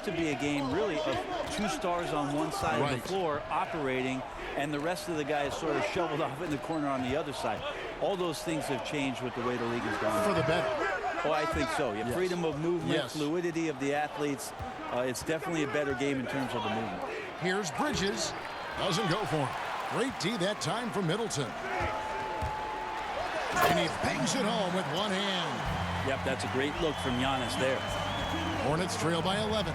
to be a game really of two stars on one side of the floor operating, and the rest of the guys sort of shoveled off in the corner on the other side. All those things have changed with the way the league has gone. For the better. Oh, I think so. Yeah, freedom of movement, fluidity of the athletes. It's definitely a better game in terms of the movement. Here's Bridges. Doesn't go for him. Great D that time from Middleton. And he bangs it home with one hand. Yep, that's a great look from Giannis there. Hornets trail by 11.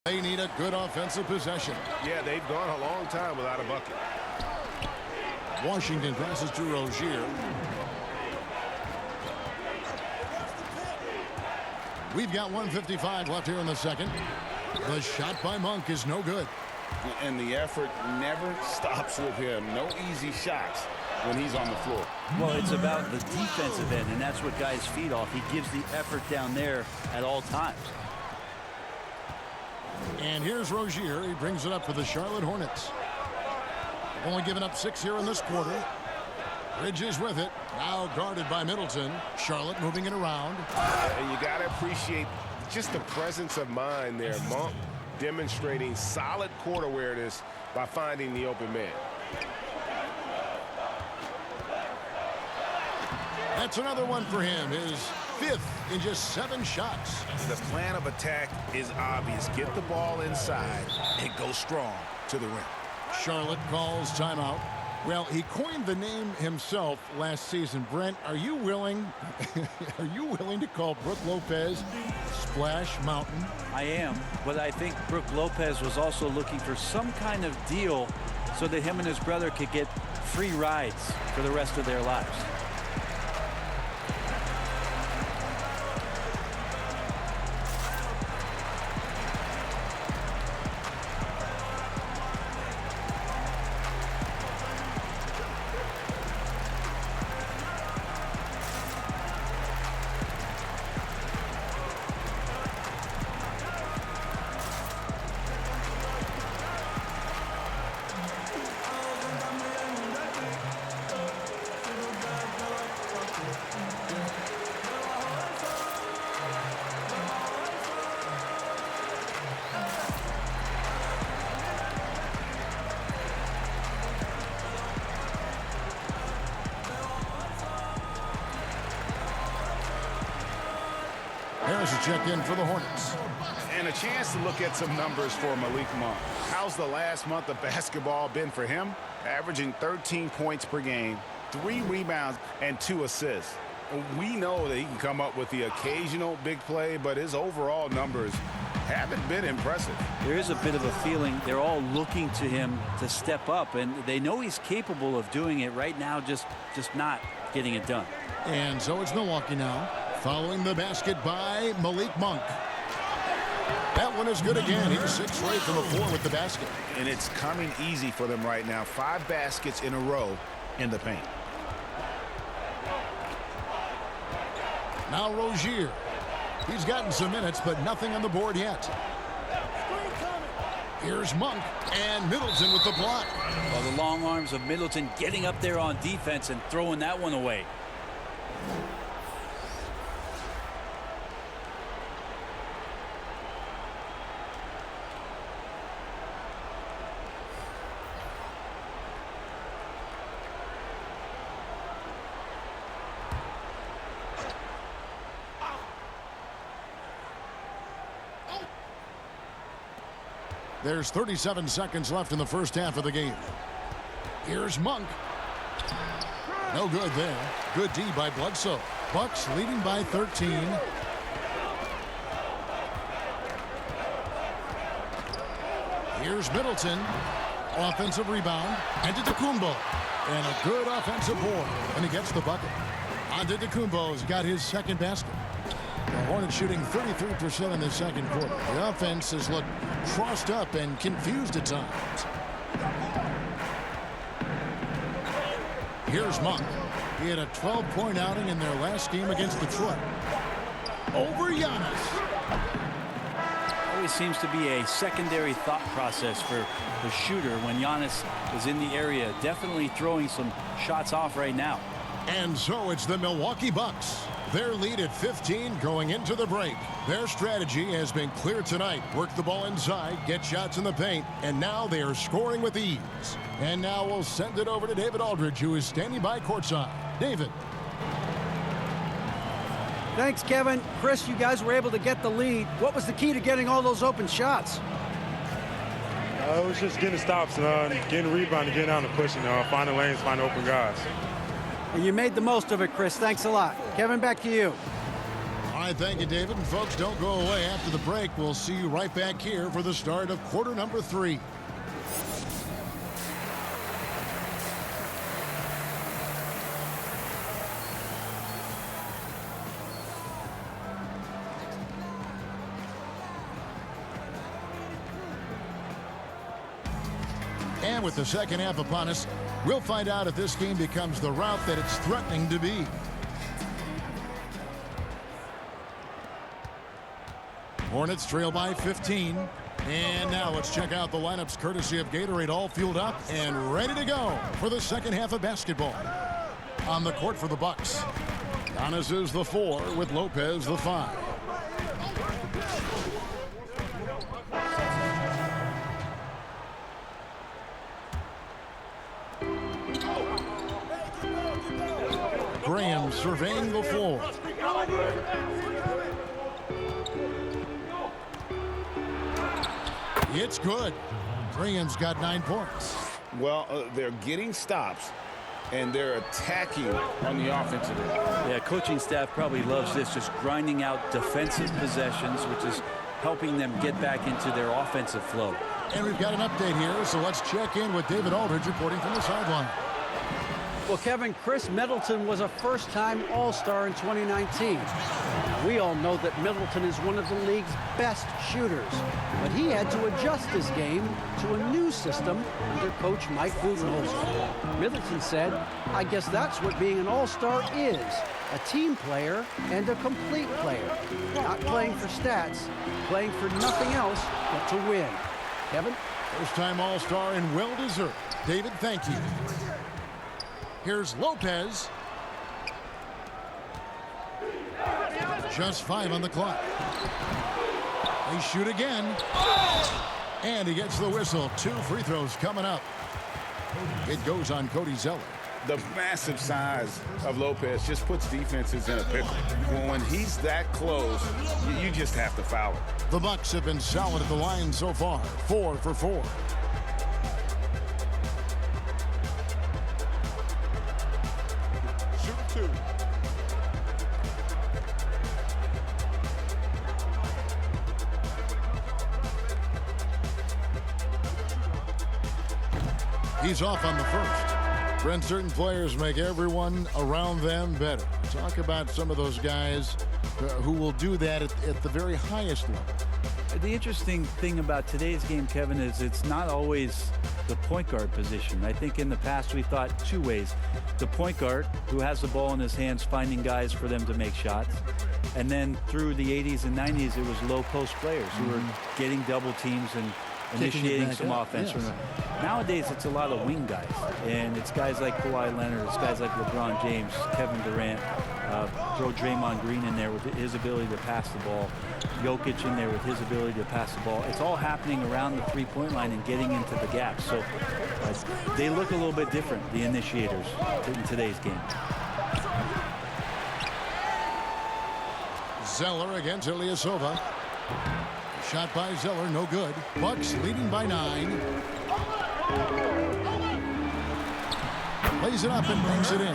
They need a good offensive possession. Yeah, they've gone a long time without a bucket. Washington passes to Rozier. We've got 1:55 left here in the second. The shot by Monk is no good. And the effort never stops with him. No easy shots when he's on the floor. Well, it's about the defensive end, and that's what guys feed off. He gives the effort down there at all times. And here's Rozier. He brings it up for the Charlotte Hornets. They've only given up 6 here in this quarter. Bridges with it. Now guarded by Middleton. Charlotte moving it around. And you got to appreciate just the presence of mind there. Monk demonstrating solid court awareness by finding the open man. That's another one for him. His 5th in just 7 shots. The plan of attack is obvious. Get the ball inside and go strong to the rim. Charlotte calls timeout. Well, he coined the name himself last season. Brent, are you willing to call Brook Lopez Splash Mountain? I am, but I think Brook Lopez was also looking for some kind of deal so that him and his brother could get free rides for the rest of their lives. There's a check-in for the Hornets. And a chance to look at some numbers for Malik Monk. How's the last month of basketball been for him? Averaging 13 points per game, 3 rebounds, and 2 assists. We know that he can come up with the occasional big play, but his overall numbers haven't been impressive. There is a bit of a feeling they're all looking to him to step up, and they know he's capable of doing it right now, just not getting it done. And so it's Milwaukee now, following the basket by Malik Monk. That one is good again. He's 6 straight from the floor with the basket. And it's coming easy for them right now. 5 baskets in a row in the paint. Now Rozier. He's gotten some minutes, but nothing on the board yet. Here's Monk, and Middleton with the block. Well, the long arms of Middleton getting up there on defense and throwing that one away. There's 37 seconds left in the first half of the game. Here's Monk. No good there. Good D by Bledsoe. Bucks leading by 13. Here's Middleton. Offensive rebound. Antetokounmpo. And a good offensive board. And he gets the bucket. Antetokounmpo's got his second basket. The Hornets shooting 33% in the second quarter. The offense has looked crossed up and confused at times. Here's Monk. He had a 12-point outing in their last game against Detroit. Over Giannis. Always seems to be a secondary thought process for the shooter when Giannis is in the area. Definitely throwing some shots off right now. And so it's the Milwaukee Bucks. Their lead at 15 going into the break. Their strategy has been clear tonight. Work the ball inside, get shots in the paint, and now they are scoring with ease. And now we'll send it over to David Aldridge, who is standing by courtside. David. Thanks, Kevin. Chris, you guys were able to get the lead. What was the key to getting all those open shots? It was just getting stops, getting rebounding, getting out and pushing, finding lanes, finding open guys. And you made the most of it, Chris. Thanks a lot. Kevin, back to you. All right, thank you, David. And folks, don't go away. After the break, we'll see you right back here for the start of quarter number 3. And with the second half upon us, we'll find out if this game becomes the route that it's threatening to be. Hornets trail by 15. And now let's check out the lineups courtesy of Gatorade, all fueled up and ready to go for the second half of basketball. On the court for the Bucks, Giannis is the 4 with Lopez the 5. Graham surveying the floor. It's good. Graham's got 9 points. Well, they're getting stops, and they're attacking on the offensive end. Yeah, coaching staff probably loves this, just grinding out defensive possessions, which is helping them get back into their offensive flow. And we've got an update here, so let's check in with David Aldridge reporting from the sideline. Well, Kevin, Chris Middleton was a first-time All-Star in 2019. We all know that Middleton is one of the league's best shooters, but he had to adjust his game to a new system under coach Mike Budenholzer. Middleton said, "I guess that's what being an All-Star is, a team player and a complete player. Not playing for stats, playing for nothing else but to win." Kevin? First-time All-Star and well-deserved. David, thank you. Here's Lopez. Just 5 on the clock. They shoot again. And he gets the whistle. 2 free throws coming up. It goes on Cody Zeller. The massive size of Lopez just puts defenses in a pickle. When he's that close, you just have to foul him. The Bucks have been solid at the line so far. 4 for 4. He's off on the first. Brent, certain players make everyone around them better. Talk about some of those guys who will do that at the very highest level. The interesting thing about today's game, Kevin, is it's not always the point guard position. I think in the past we thought two ways. The point guard, who has the ball in his hands, finding guys for them to make shots. And then through the 80s and 90s, it was low post players who were getting double teams and initiating some offense. Yes. Nowadays, it's a lot of wing guys. And it's guys like Kawhi Leonard, it's guys like LeBron James, Kevin Durant. Throw Draymond Green in there with his ability to pass the ball. Jokic in there with his ability to pass the ball. It's all happening around the three-point line and getting into the gap. So they look a little bit different, the initiators, in today's game. Zeller against Ilyasova. Shot by Zeller, no good. Bucks leading by 9. Plays it up and brings it in.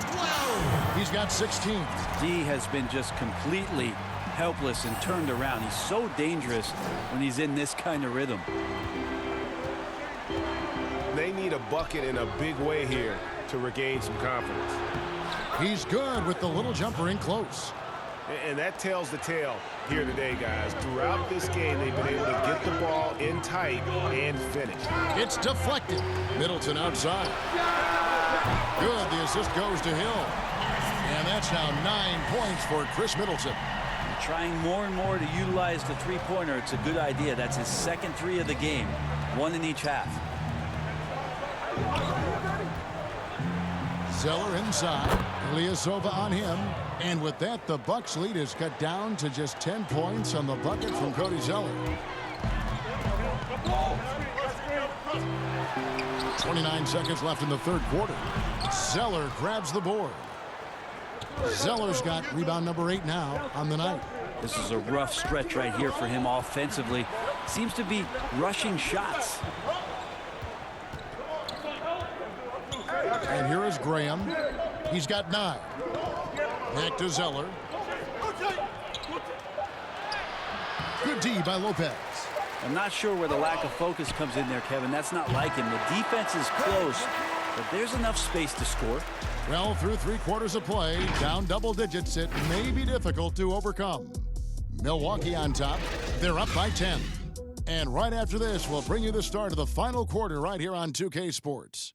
He's got 16. D has been just completely helpless and turned around. He's so dangerous when he's in this kind of rhythm. They need a bucket in a big way here to regain some confidence. He's good with the little jumper in close. And that tells the tale here today, guys. Throughout this game, they've been able to get the ball in tight and finish. It's deflected. Middleton outside. Good. The assist goes to Hill. And that's now 9 points for Chris Middleton. Trying more and more to utilize the three-pointer. It's a good idea. That's his second 3 of the game. 1 in each half. Zeller inside. Ilyasova on him. And with that, the Bucks lead is cut down to just 10 points on the bucket from Cody Zeller. 29 seconds left in the third quarter. Zeller grabs the board. Zeller's got rebound number 8 now on the night. This is a rough stretch right here for him offensively. Seems to be rushing shots. And here is Graham. He's got 9. Back to Zeller. Good D by Lopez. I'm not sure where the lack of focus comes in there, Kevin. That's not like him. The defense is close, but there's enough space to score. Well, through 3 quarters of play, down double digits, it may be difficult to overcome. Milwaukee on top. They're up by 10. And right after this, we'll bring you the start of the final quarter right here on 2K Sports.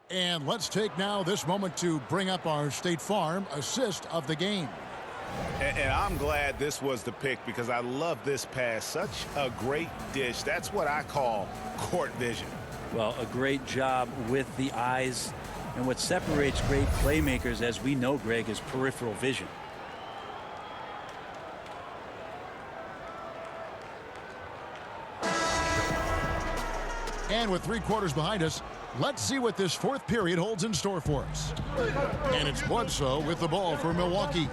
And let's take now this moment to bring up our State Farm assist of the game. And I'm glad this was the pick because I love this pass. Such a great dish. That's what I call court vision. Well, a great job with the eyes. And what separates great playmakers, as we know, Greg, is peripheral vision. And with 3 quarters behind us, let's see what this fourth period holds in store for us. And it's Bledsoe with the ball for Milwaukee.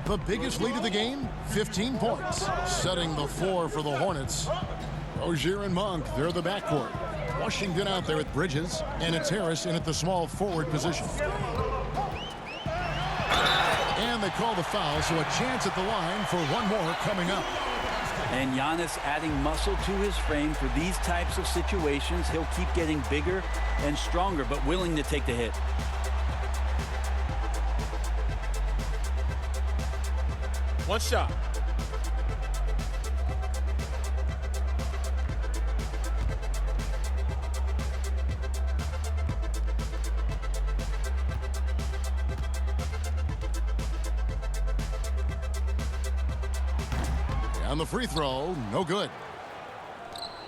The biggest lead of the game, 15 points. Setting the floor for the Hornets. Rozier and Monk, they're the backcourt. Washington out there with Bridges, and it's Harris in at the small forward position. And they call the foul, so a chance at the line for one more coming up. And Giannis adding muscle to his frame for these types of situations. He'll keep getting bigger and stronger, but willing to take the hit. One shot. On the free throw, no good.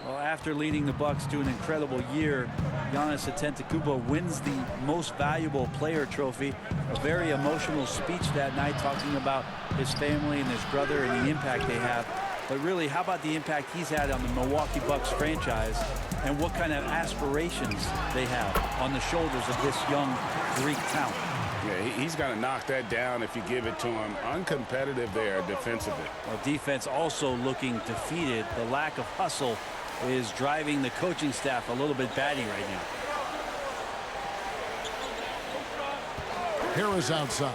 Well, after leading the Bucks to an incredible year, Giannis Antetokounmpo wins the Most Valuable Player trophy. A very emotional speech that night, talking about his family and his brother and the impact they have. But really, how about the impact he's had on the Milwaukee Bucks franchise and what kind of aspirations they have on the shoulders of this young Greek talent? Yeah, he's going to knock that down if you give it to him. Uncompetitive there defensively. Well, defense also looking defeated. The lack of hustle is driving the coaching staff a little bit batty right now. Harris outside.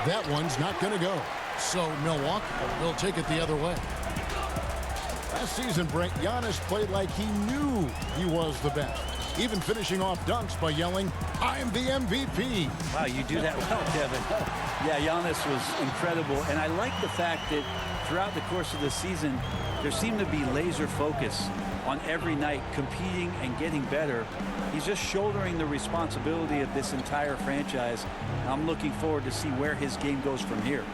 That one's not going to go. So Milwaukee will take it the other way. Last season, Brent, Giannis played like he knew he was the best, even finishing off dunks by yelling, "I'm the MVP." Wow, you do that well, Kevin. Yeah, Giannis was incredible, and I like the fact that throughout the course of the season, there seemed to be laser focus on every night, competing and getting better. He's just shouldering the responsibility of this entire franchise. I'm looking forward to see where his game goes from here.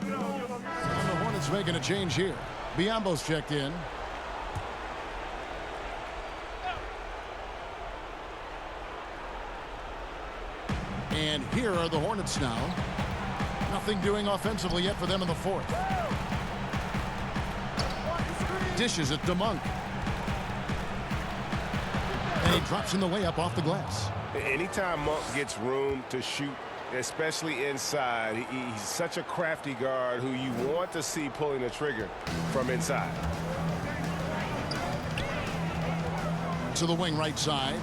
And the Hornets making a change here. Biyombo's checked in. And here are the Hornets now. Nothing doing offensively yet for them in the fourth. Dishes it to Monk. And he drops in the layup off the glass. Anytime Monk gets room to shoot, especially inside, he's such a crafty guard who you want to see pulling the trigger from inside. To the wing right side.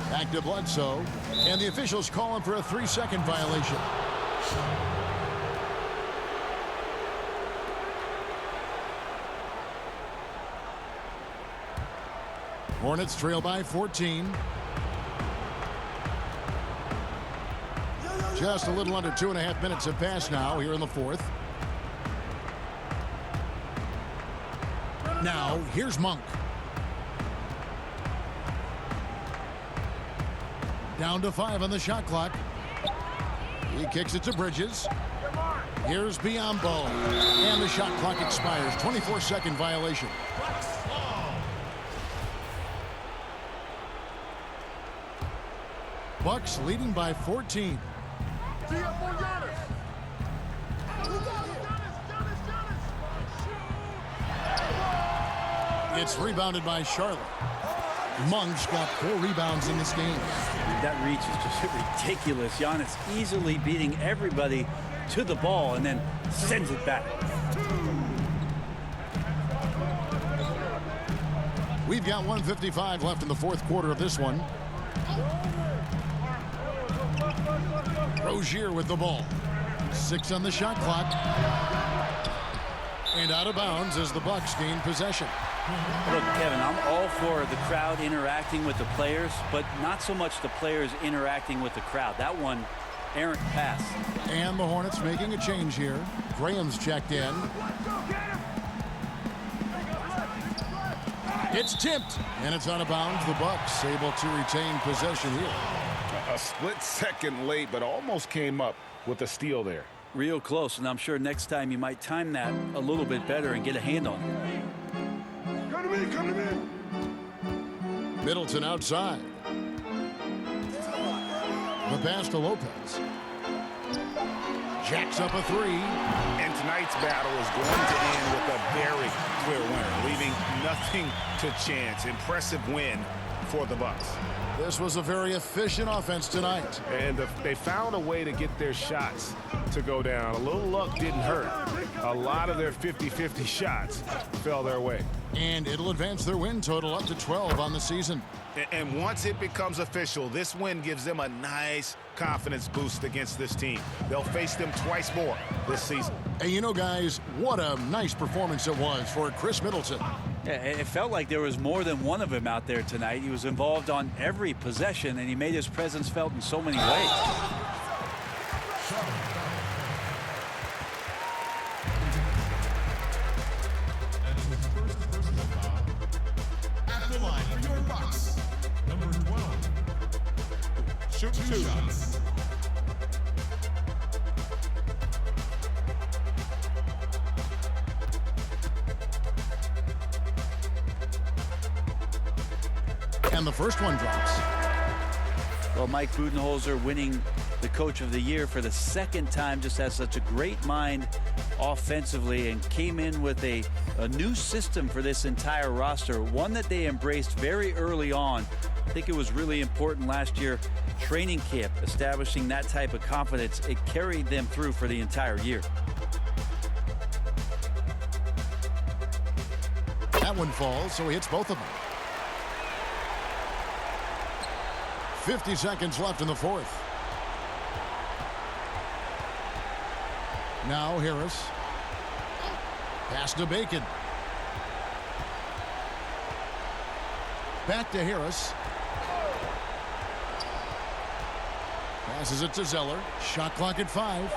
Back to Bledsoe. And the officials call him for a 3-second violation. Hornets trail by 14. Just a little under 2.5 minutes have passed now here in the fourth. Now, here's Monk. Down to 5 on the shot clock. He kicks it to Bridges. Here's Biyombo. And the shot clock expires. 24-second violation. Bucks leading by 14. It's rebounded by Charlotte. Monk's got 4 rebounds in this game. That reach is just ridiculous. Giannis easily beating everybody to the ball and then sends it back. We've got 1:55 left in the fourth quarter of this one. Rozier with the ball. 6 on the shot clock. And out of bounds as the Bucks gain possession. Look, Kevin, I'm all for the crowd interacting with the players, but not so much the players interacting with the crowd. That one, errant pass. And the Hornets making a change here. Graham's checked in. It's tipped, and it's out of bounds. The Bucks able to retain possession here. A split second late, but almost came up with a steal there. Real close, and I'm sure next time you might time that a little bit better and get a hand on it. Come to me. Middleton outside. The pass to Lopez. Jacks up a 3. And tonight's battle is going to end with a very clear winner, leaving nothing to chance. Impressive win for the Bucks. This was a very efficient offense tonight. And they found a way to get their shots to go down. A little luck didn't hurt. A lot of their 50-50 shots fell their way. And it'll advance their win total up to 12 on the season. And once it becomes official, this win gives them a nice confidence boost against this team. They'll face them twice more this season. And you know, guys, what a nice performance it was for Chris Middleton. Yeah, it felt like there was more than one of him out there tonight. He was involved on every possession, and he made his presence felt in so many ways. At the line for your Bucks, number 12. Shoot 2 shots. And the first one drops. Well, Mike Budenholzer winning the Coach of the Year for the second time, just has such a great mind offensively and came in with a new system for this entire roster, one that they embraced very early on. I think it was really important last year, training camp, establishing that type of confidence. It carried them through for the entire year. That one falls, so he hits both of them. 50 seconds left in the fourth. Now Harris. Pass to Bacon. Back to Harris. Passes it to Zeller. Shot clock at 5.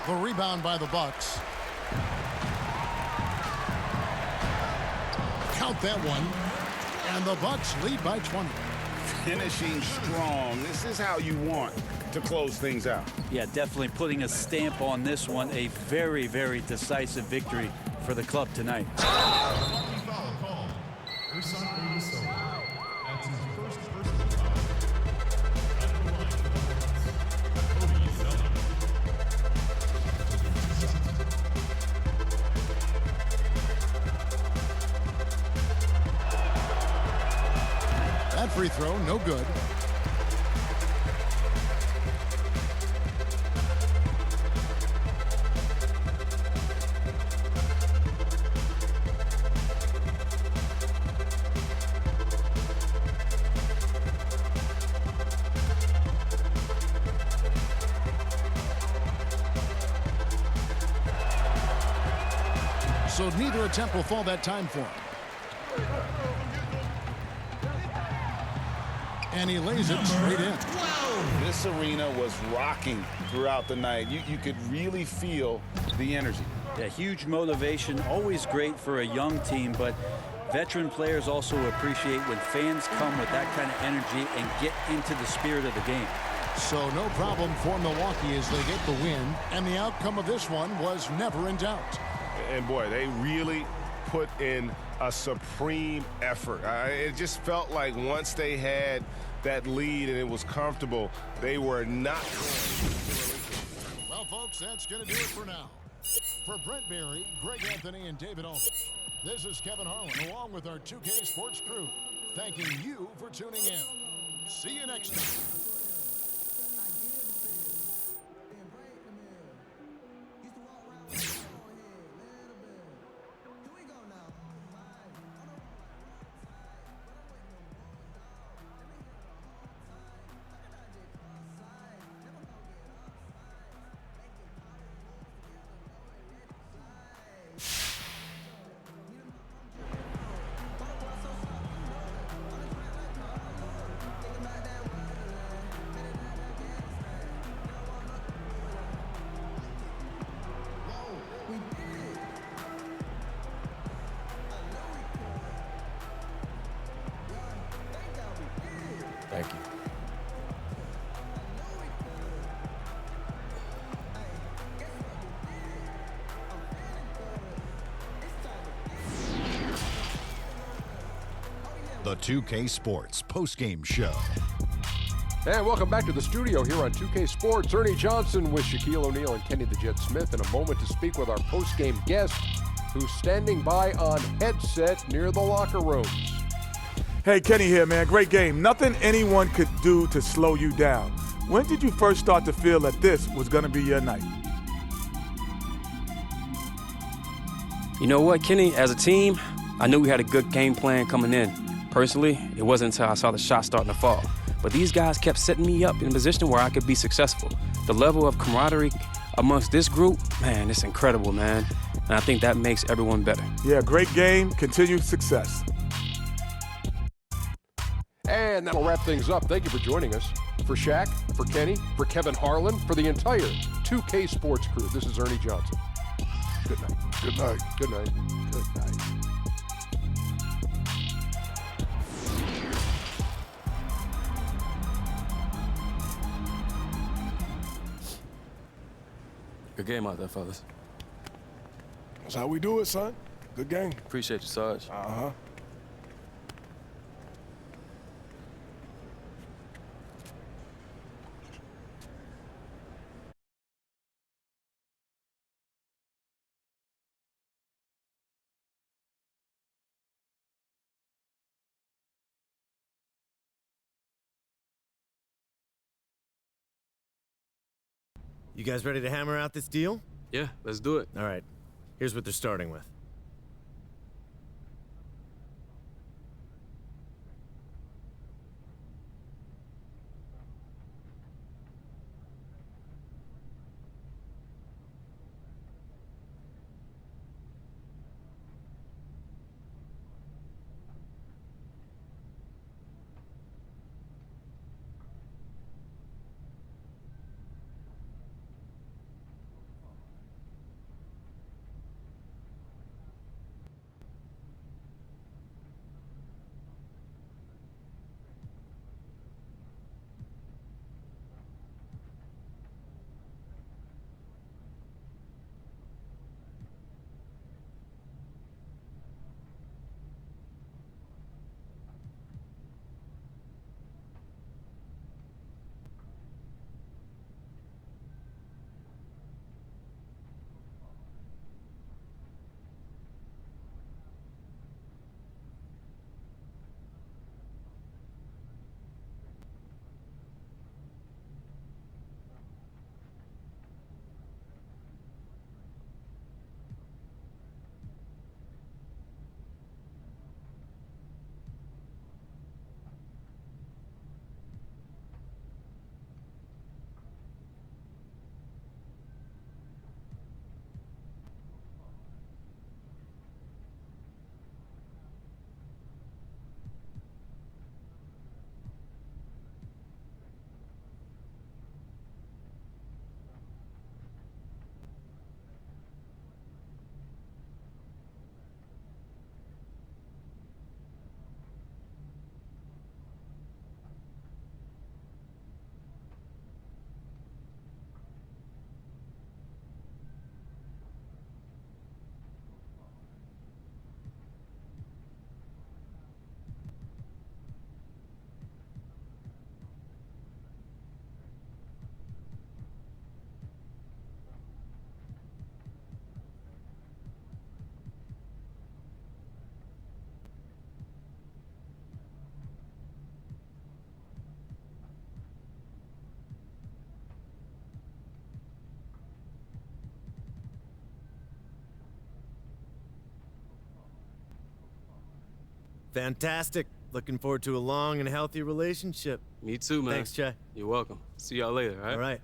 The rebound by the Bucks. Count that one. And the Bucks lead by 20. Finishing strong. This is how you want to close things out. Yeah, definitely putting a stamp on this one. A very, very decisive victory for the club tonight. Foul call. Ersan Ilyasova. That's his first personal foul. At the line for the Bucks, Cody Zeller. That free throw, no good. So neither attempt will fall that time for him. And he lays it straight in. This arena was rocking throughout the night. You could really feel the energy. Yeah, huge motivation, always great for a young team, but veteran players also appreciate when fans come with that kind of energy and get into the spirit of the game. So no problem for Milwaukee as they get the win. And the outcome of this one was never in doubt. And boy, they really put in a supreme effort. It just felt like once they had that lead and it was comfortable, they were not going to. Well, folks, that's going to do it for now. For Brent Barry, Greg Anthony, and David Alton, this is Kevin Harlan along with our 2K Sports crew, thanking you for tuning in. See you next time. Thank you. The 2K Sports postgame show. And welcome back to the studio here on 2K Sports. Ernie Johnson with Shaquille O'Neal and Kenny the Jet Smith in a moment to speak with our postgame guest who's standing by on headset near the locker rooms. Hey, Kenny here, man. Great game. Nothing anyone could do to slow you down. When did you first start to feel that this was going to be your night? You know what, Kenny? As a team, I knew we had a good game plan coming in. Personally, it wasn't until I saw the shot starting to fall. But these guys kept setting me up in a position where I could be successful. The level of camaraderie amongst this group, man, it's incredible, man. And I think that makes everyone better. Yeah, great game. Continued success. And that'll wrap things up. Thank you for joining us. For Shaq, for Kenny, for Kevin Harlan, for the entire 2K Sports crew, this is Ernie Johnson. Good night. Good night. Good night. Good night. Good game out there, fellas. That's how we do it, son. Good game. Appreciate you, Sarge. Uh-huh. You guys ready to hammer out this deal? Yeah, let's do it. All right. Here's what they're starting with. Fantastic. Looking forward to a long and healthy relationship. Me too, man. Thanks, Che. You're welcome. See y'all later, all right? All right.